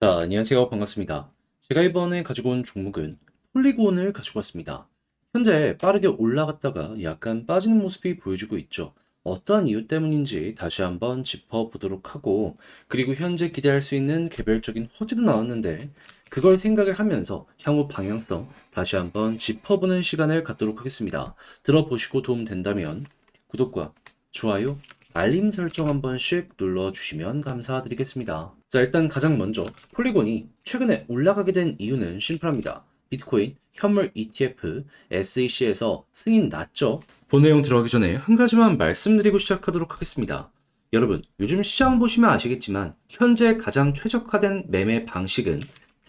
자, 안녕하세요. 반갑습니다. 제가 이번에 가지고 온 종목은 폴리곤을 가지고 왔습니다. 현재 빠르게 올라갔다가 약간 빠지는 모습이 보여지고 있죠. 어떠한 이유 때문인지 다시 한번 짚어보도록 하고, 그리고 현재 기대할 수 있는 개별적인 호재도 나왔는데, 그걸 생각을 하면서 향후 방향성 다시 한번 짚어보는 시간을 갖도록 하겠습니다. 들어보시고 도움 된다면 구독과 좋아요, 알림 설정 한 번씩 눌러주시면 감사드리겠습니다. 자, 일단 가장 먼저 폴리곤이 최근에 올라가게 된 이유는 심플합니다. 비트코인, 현물 ETF, SEC에서 승인 났죠? 본 내용 들어가기 전에 한 가지만 말씀드리고 시작하도록 하겠습니다. 여러분, 요즘 시장 보시면 아시겠지만 현재 가장 최적화된 매매 방식은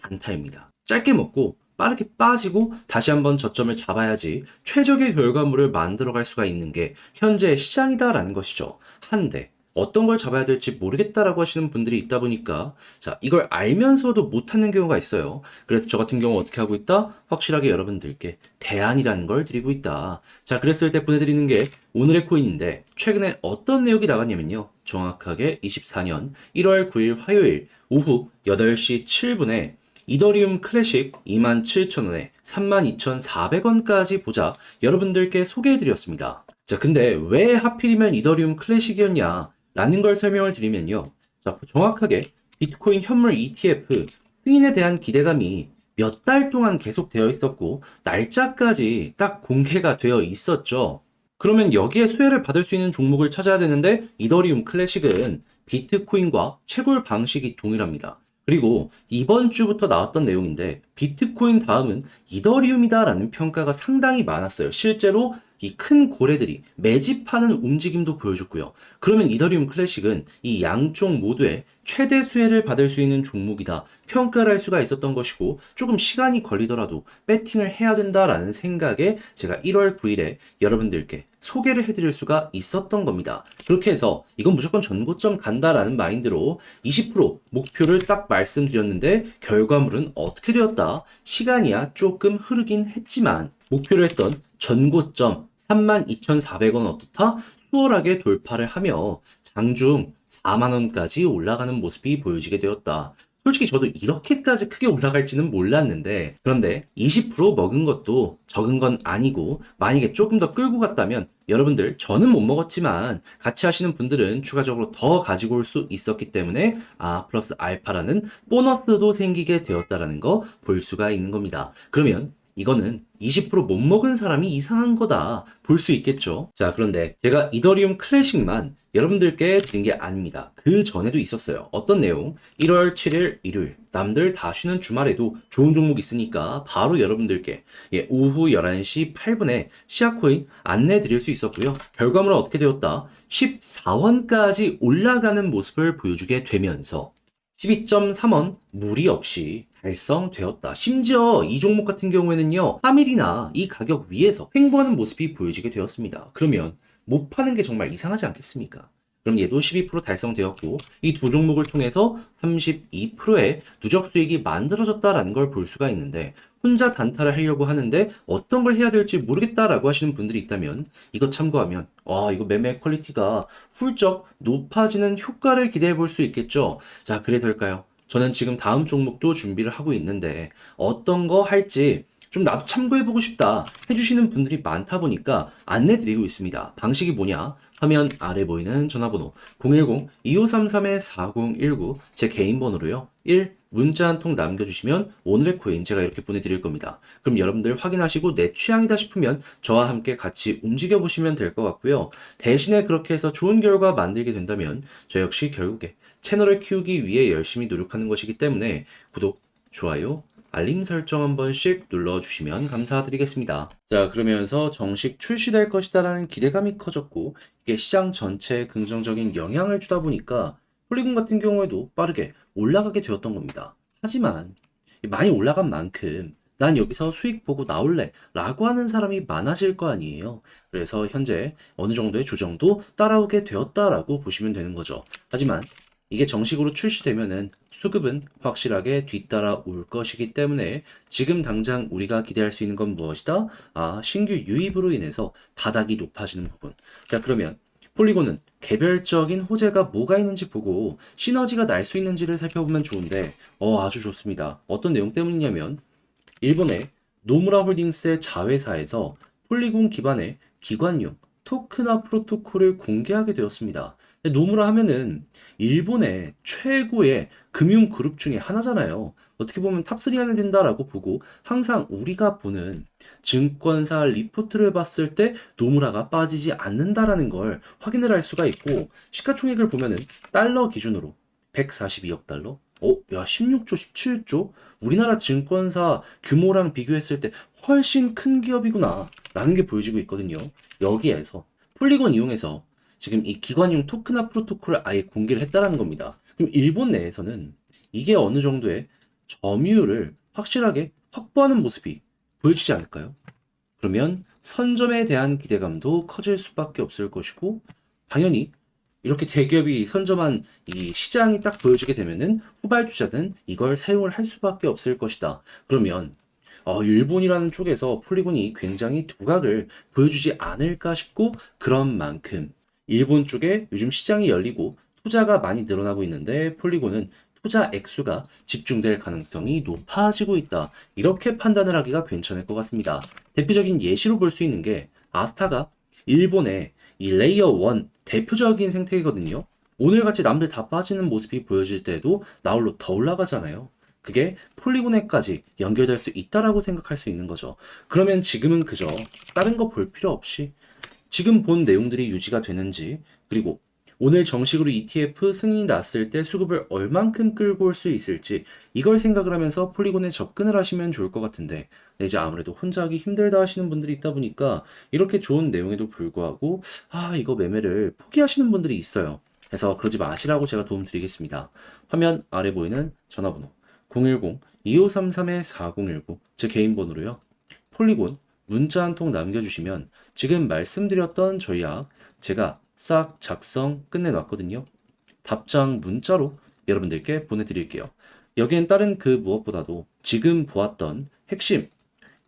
단타입니다. 짧게 먹고 빠르게 빠지고 다시 한번 저점을 잡아야지 최적의 결과물을 만들어갈 수가 있는 게 현재 시장이다라는 것이죠. 한데 어떤 걸 잡아야 될지 모르겠다라고 하시는 분들이 있다 보니까 자, 이걸 알면서도 못하는 경우가 있어요. 그래서 저 같은 경우 어떻게 하고 있다? 확실하게 여러분들께 대안이라는 걸 드리고 있다. 자, 그랬을 때 보내드리는 게 오늘의 코인인데 최근에 어떤 내용이 나갔냐면요. 정확하게 24년 1월 9일 화요일 오후 8시 7분에 이더리움 클래식 27,000원에 32,400원까지 보자 여러분들께 소개해드렸습니다. 자, 근데 왜 하필이면 이더리움 클래식이었냐? 라는 걸 설명을 드리면요. 자, 정확하게 비트코인 현물 ETF 승인에 대한 기대감이 몇 달 동안 계속되어 있었고, 날짜까지 딱 공개가 되어 있었죠. 그러면 여기에 수혜를 받을 수 있는 종목을 찾아야 되는데, 이더리움 클래식은 비트코인과 채굴 방식이 동일합니다. 그리고 이번 주부터 나왔던 내용인데 비트코인 다음은 이더리움이다라는 평가가 상당히 많았어요. 실제로 이 큰 고래들이 매집하는 움직임도 보여줬고요. 그러면 이더리움 클래식은 이 양쪽 모두에 최대 수혜를 받을 수 있는 종목이다. 평가를 할 수가 있었던 것이고 조금 시간이 걸리더라도 배팅을 해야 된다라는 생각에 제가 1월 9일에 여러분들께 소개를 해드릴 수가 있었던 겁니다. 그렇게 해서 이건 무조건 전고점 간다라는 마인드로 20% 목표를 딱 말씀드렸는데 결과물은 어떻게 되었다? 시간이야 조금 흐르긴 했지만 목표를 했던 전고점 32,400원 어떻다? 수월하게 돌파를 하며 장중 4만원까지 올라가는 모습이 보여지게 되었다. 솔직히 저도 이렇게까지 크게 올라갈지는 몰랐는데, 그런데 20% 먹은 것도 적은 건 아니고, 만약에 조금 더 끌고 갔다면, 여러분들, 저는 못 먹었지만, 같이 하시는 분들은 추가적으로 더 가지고 올 수 있었기 때문에, 플러스 알파라는 보너스도 생기게 되었다라는 거 볼 수가 있는 겁니다. 그러면, 이거는 20%못 먹은 사람이 이상한 거다 볼 수 있겠죠. 자, 그런데 제가 이더리움 클래식만 여러분들께 드린 게 아닙니다. 그 전에도 있었어요. 어떤 내용? 1월 7일 일요일 남들 다 쉬는 주말에도 좋은 종목 있으니까 바로 여러분들께 오후 11시 8분에 시아코인 안내 드릴 수 있었고요. 결과물은 어떻게 되었다? 14원까지 올라가는 모습을 보여주게 되면서 12.3원 무리 없이 달성되었다. 심지어 이 종목 같은 경우에는요, 3일이나 이 가격 위에서 횡보하는 모습이 보여지게 되었습니다. 그러면 못 파는 게 정말 이상하지 않겠습니까? 그럼 얘도 12% 달성되었고 이 두 종목을 통해서 32%의 누적 수익이 만들어졌다라는 걸 볼 수가 있는데 혼자 단타를 하려고 하는데 어떤 걸 해야 될지 모르겠다라고 하시는 분들이 있다면 이거 참고하면 이거 매매 퀄리티가 훌쩍 높아지는 효과를 기대해 볼 수 있겠죠. 자, 그래서일까요? 저는 지금 다음 종목도 준비를 하고 있는데 어떤 거 할지 좀 나도 참고해보고 싶다 해주시는 분들이 많다 보니까 안내드리고 있습니다. 방식이 뭐냐? 화면 아래 보이는 전화번호 010-2533-4019 제 개인 번호로요. 1. 문자 한 통 남겨주시면 오늘의 코인 제가 이렇게 보내드릴 겁니다. 그럼 여러분들 확인하시고 내 취향이다 싶으면 저와 함께 같이 움직여보시면 될 것 같고요. 대신에 그렇게 해서 좋은 결과 만들게 된다면 저 역시 결국에 채널을 키우기 위해 열심히 노력하는 것이기 때문에 구독, 좋아요, 알림 설정 한 번씩 눌러주시면 감사드리겠습니다. 자, 그러면서 정식 출시될 것이다라는 기대감이 커졌고 이게 시장 전체에 긍정적인 영향을 주다 보니까 폴리곤 같은 경우에도 빠르게 올라가게 되었던 겁니다. 하지만 많이 올라간 만큼 난 여기서 수익 보고 나올래 라고 하는 사람이 많아질 거 아니에요. 그래서 현재 어느 정도의 조정도 따라오게 되었다라고 보시면 되는 거죠. 하지만 이게 정식으로 출시되면은 수급은 확실하게 뒤따라 올 것이기 때문에 지금 당장 우리가 기대할 수 있는 건 무엇이다? 신규 유입으로 인해서 바닥이 높아지는 부분. 자, 그러면 폴리곤은 개별적인 호재가 뭐가 있는지 보고 시너지가 날 수 있는지를 살펴보면 좋은데, 아주 좋습니다. 어떤 내용 때문이냐면, 일본의 노무라 홀딩스의 자회사에서 폴리곤 기반의 기관용 토크나 프로토콜을 공개하게 되었습니다. 노무라 하면은 일본의 최고의 금융 그룹 중에 하나잖아요. 어떻게 보면 탑3 안에 든다라고 보고 항상 우리가 보는 증권사 리포트를 봤을 때 노무라가 빠지지 않는다라는 걸 확인을 할 수가 있고, 시가총액을 보면은 달러 기준으로 142억 달러? 야, 16조, 17조? 우리나라 증권사 규모랑 비교했을 때 훨씬 큰 기업이구나 라는 게 보여지고 있거든요. 여기에서 폴리곤 이용해서 지금 이 기관용 토크나 프로토콜을 아예 공개를 했다라는 겁니다. 그럼 일본 내에서는 이게 어느 정도의 점유율을 확실하게 확보하는 모습이 보여지지 않을까요? 그러면 선점에 대한 기대감도 커질 수밖에 없을 것이고, 당연히 이렇게 대기업이 선점한 이 시장이 딱 보여지게 되면은 후발주자는 이걸 사용을 할 수밖에 없을 것이다. 그러면 일본이라는 쪽에서 폴리곤이 굉장히 두각을 보여주지 않을까 싶고, 그런 만큼 일본 쪽에 요즘 시장이 열리고 투자가 많이 늘어나고 있는데 폴리곤은 투자 액수가 집중될 가능성이 높아지고 있다. 이렇게 판단을 하기가 괜찮을 것 같습니다. 대표적인 예시로 볼 수 있는 게 아스타가 일본의 이 레이어 1 대표적인 생태계거든요. 오늘같이 남들 다 빠지는 모습이 보여질 때도 나홀로 더 올라가잖아요. 그게 폴리곤에까지 연결될 수 있다라고 생각할 수 있는 거죠. 그러면 지금은 그저 다른 거 볼 필요 없이 지금 본 내용들이 유지가 되는지, 그리고 오늘 정식으로 ETF 승인이 났을 때 수급을 얼만큼 끌고 올 수 있을지, 이걸 생각을 하면서 폴리곤에 접근을 하시면 좋을 것 같은데, 이제 아무래도 혼자 하기 힘들다 하시는 분들이 있다 보니까 이렇게 좋은 내용에도 불구하고 이거 매매를 포기하시는 분들이 있어요. 그래서 그러지 마시라고 제가 도움 드리겠습니다. 화면 아래 보이는 전화번호 010-2533-4019 제 개인 번호로요. 폴리곤 문자 한 통 남겨주시면 지금 말씀드렸던 전략 제가 싹 작성 끝내놨거든요. 답장 문자로 여러분들께 보내드릴게요. 여기엔 다른 그 무엇보다도 지금 보았던 핵심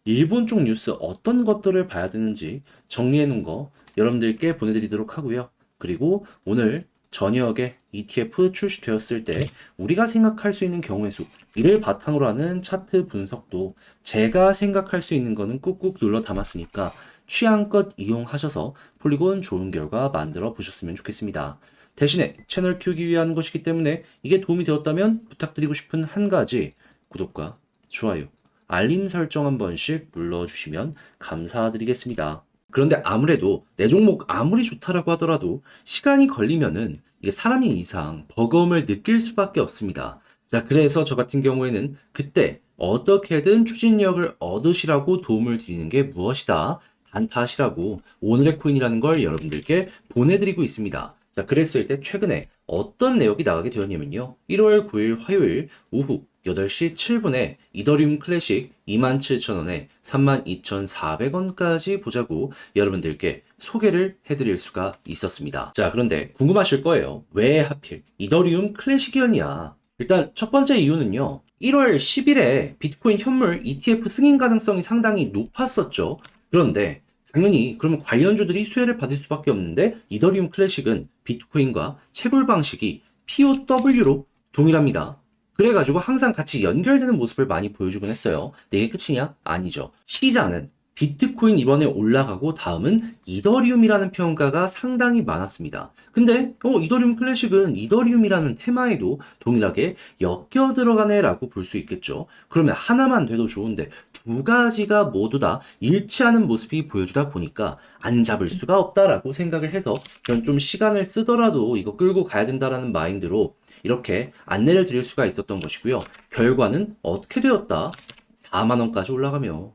일본 쪽 뉴스 어떤 것들을 봐야 되는지 정리해 놓은 거 여러분들께 보내드리도록 하고요. 그리고 오늘 저녁에 ETF 출시되었을 때 우리가 생각할 수 있는 경우의 수, 이를 바탕으로 하는 차트 분석도 제가 생각할 수 있는 거는 꾹꾹 눌러 담았으니까 취향껏 이용하셔서 폴리곤 좋은 결과 만들어 보셨으면 좋겠습니다. 대신에 채널 키우기 위한 것이기 때문에 이게 도움이 되었다면 부탁드리고 싶은 한 가지, 구독과 좋아요, 알림 설정 한 번씩 눌러주시면 감사드리겠습니다. 그런데 아무래도 내 종목 아무리 좋다라고 하더라도 시간이 걸리면은 이게 사람인 이상 버거움을 느낄 수밖에 없습니다. 자, 그래서 저 같은 경우에는 그때 어떻게든 추진력을 얻으시라고 도움을 드리는 게 무엇이다. 단타하시라고 오늘의 코인이라는 걸 여러분들께 보내드리고 있습니다. 자, 그랬을 때 최근에 어떤 내역이 나가게 되었냐면요. 1월 9일 화요일 오후 8시 7분에 이더리움 클래식 27,000원에 32,400원까지 보자고 여러분들께 소개를 해드릴 수가 있었습니다. 자, 그런데 궁금하실 거예요. 왜 하필 이더리움 클래식이었냐? 일단 첫 번째 이유는요. 1월 10일에 비트코인 현물 ETF 승인 가능성이 상당히 높았었죠. 그런데 당연히 그러면 관련주들이 수혜를 받을 수밖에 없는데 이더리움 클래식은 비트코인과 채굴 방식이 POW로 동일합니다. 그래가지고 항상 같이 연결되는 모습을 많이 보여주곤 했어요. 근데 이게 끝이냐? 아니죠. 시장은 비트코인 이번에 올라가고 다음은 이더리움이라는 평가가 상당히 많았습니다. 근데 이더리움 클래식은 이더리움이라는 테마에도 동일하게 엮여 들어가네 라고 볼 수 있겠죠. 그러면 하나만 돼도 좋은데 두 가지가 모두 다 일치하는 모습이 보여주다 보니까 안 잡을 수가 없다라고 생각을 해서 그럼 좀 시간을 쓰더라도 이거 끌고 가야 된다라는 마인드로 이렇게 안내를 드릴 수가 있었던 것이고요. 결과는 어떻게 되었다? 4만원까지 올라가며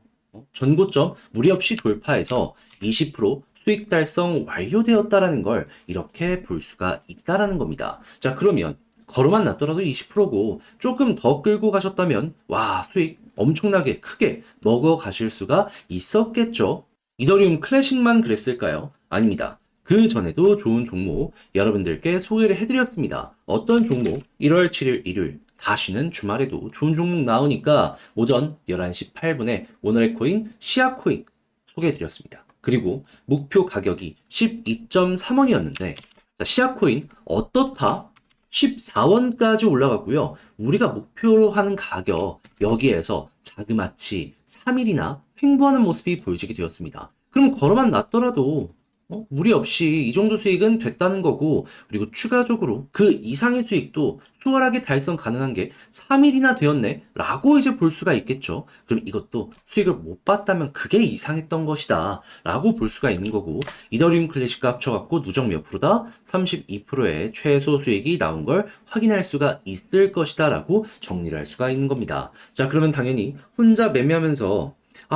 전고점 무리 없이 돌파해서 20% 수익 달성 완료되었다라는 걸 이렇게 볼 수가 있다라는 겁니다. 자, 그러면 걸어만 놨더라도 20%고 조금 더 끌고 가셨다면 와, 수익 엄청나게 크게 먹어 가실 수가 있었겠죠. 이더리움 클래식만 그랬을까요? 아닙니다. 그 전에도 좋은 종목 여러분들께 소개를 해드렸습니다. 어떤 종목? 1월 7일 일요일 다시는 주말에도 좋은 종목 나오니까 오전 11시 8분에 오늘의 코인 시아코인 소개해드렸습니다. 그리고 목표 가격이 12.3원이었는데 시아코인 어떻다? 14원까지 올라갔고요. 우리가 목표로 하는 가격 여기에서 자그마치 3일이나 횡보하는 모습이 보여지게 되었습니다. 그럼 걸어만 놨더라도 무리 없이 이 정도 수익은 됐다는 거고, 그리고 추가적으로 그 이상의 수익도 수월하게 달성 가능한 게 3일이나 되었네 라고 이제 볼 수가 있겠죠. 그럼 이것도 수익을 못 봤다면 그게 이상했던 것이다 라고 볼 수가 있는 거고, 이더리움 클래식과 합쳐갖고 누적 몇 프로다? 32%의 최소 수익이 나온 걸 확인할 수가 있을 것이다 라고 정리를 할 수가 있는 겁니다. 자, 그러면 당연히 혼자 매매하면서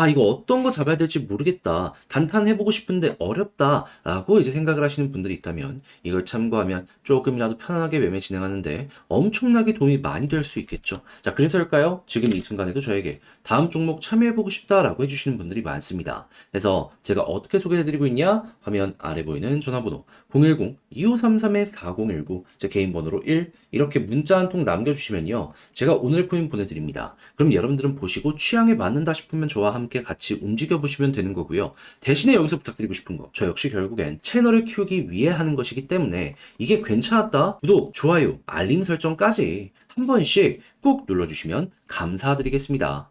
이거 어떤 거 잡아야 될지 모르겠다. 단탄 해보고 싶은데 어렵다. 라고 이제 생각을 하시는 분들이 있다면 이걸 참고하면 조금이라도 편안하게 매매 진행하는데 엄청나게 도움이 많이 될 수 있겠죠. 자, 그래서일까요? 지금 이 순간에도 저에게 다음 종목 참여해보고 싶다라고 해주시는 분들이 많습니다. 그래서 제가 어떻게 소개해드리고 있냐? 화면 아래 보이는 전화번호 010-2533-4019 제 개인 번호로 1 이렇게 문자 한 통 남겨주시면요. 제가 오늘 코인 보내드립니다. 그럼 여러분들은 보시고 취향에 맞는다 싶으면 저와 함께 같이 움직여 보시면 되는 거고요. 대신에 여기서 부탁드리고 싶은 거, 저 역시 결국엔 채널을 키우기 위해 하는 것이기 때문에 이게 괜찮았다, 구독, 좋아요, 알림 설정까지 한 번씩 꾹 눌러주시면 감사드리겠습니다.